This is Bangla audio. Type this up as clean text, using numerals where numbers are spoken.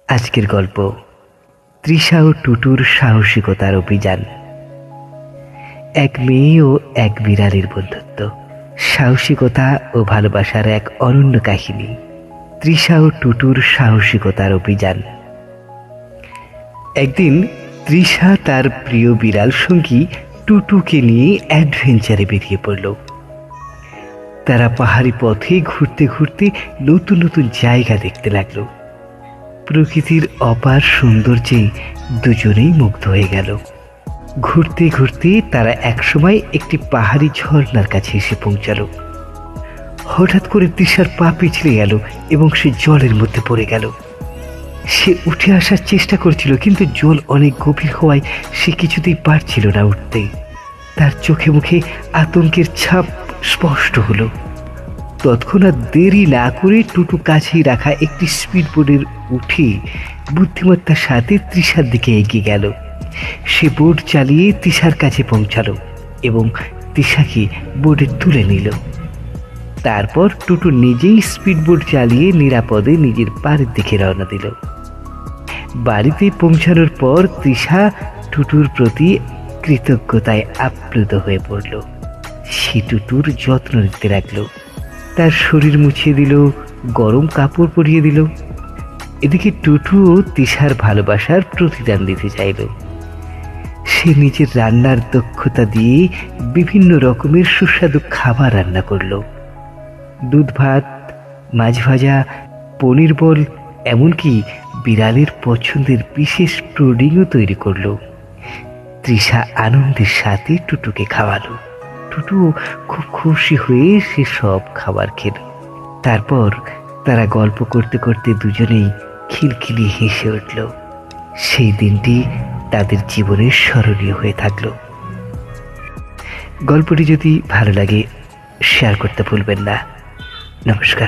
আজকের গল্প তৃষা ও টুটুর সাহসিকতার অভিযান। এক মেয়ে ও এক বিড়ালের বন্ধুত্ব, সাহসিকতা ও ভালোবাসার এক অনন্য কাহিনী। তৃষা ও টুটুর সাহসিকতার অভিযান। একদিন তৃষা তার প্রিয় বিড়াল সঙ্গী টুটুকে নিয়ে অ্যাডভেঞ্চারে বেরিয়ে পড়ল। তারা পাহাড়ি পথে ঘুরতে ঘুরতে নতুন নতুন জায়গা দেখতে লাগলো। প্রকৃতির অপার সৌন্দর্যে দুজনেই মুগ্ধ হয়ে গেল। ঘুরতে ঘুরতে তারা একসময় একটি পাহাড়ি ঝর্ণার কাছে এসে পৌঁছালো। হঠাৎ করে তৃষার পা পিছলে গেল এবং সে জলের মধ্যে পড়ে গেল। সে উঠে আসার চেষ্টা করছিল, কিন্তু জল অনেক গভীর হওয়ায় সে কিছুতেই পারছিল না উঠতে। তার চোখে মুখে আতঙ্কের ছাপ স্পষ্ট হলো। তৎক্ষণাৎ দেরি না করে টুটু কাছেই রাখা একটি স্পিডবোর্ডের উঠে বুদ্ধিমত্তার সাথে তৃষার দিকে এগিয়ে গেল। সে বোট চালিয়ে তৃষার কাছে পৌঁছালো এবং তৃষাকে বোটে তুলে নিল। তারপর টুটু নিজেই স্পিডবোট চালিয়ে নিরাপদে নিজের বাড়ির দিকে রওনা দিল। বাড়িতে পৌঁছানোর পর তৃষা টুটুর প্রতি কৃতজ্ঞতায় আপ্লুত হয়ে পড়ল। সে টুটুর যত্ন নিতে লাগলো, তার শরীর মুছিয়ে দিল, গরম কাপড় পরিয়ে দিল। এদিকে টুটুও তৃষার ভালোবাসার প্রতিদান দিতে চাইল। সে নিজের রান্নার দক্ষতা দিয়ে বিভিন্ন রকমের সুস্বাদু খাবার রান্না করল। দুধ ভাত, মাছ ভাজা, পনির বল, এমনকি বিড়ালের পছন্দের বিশেষ পুডিংও তৈরি করল। তৃষা আনন্দের সাথে টুটুকে খাওয়ালো। টুটু খুব খুশি হয়ে সে সব খাবার খেল। তারপর তারা গল্প করতে করতে দুজনেই খিলখিলিয়ে হেসে উঠল। সেই দিনটি তাদের জীবনের স্মরণীয় হয়ে থাকল। গল্পটি যদি ভালো লাগে শেয়ার করতে ভুলবেন না। নমস্কার।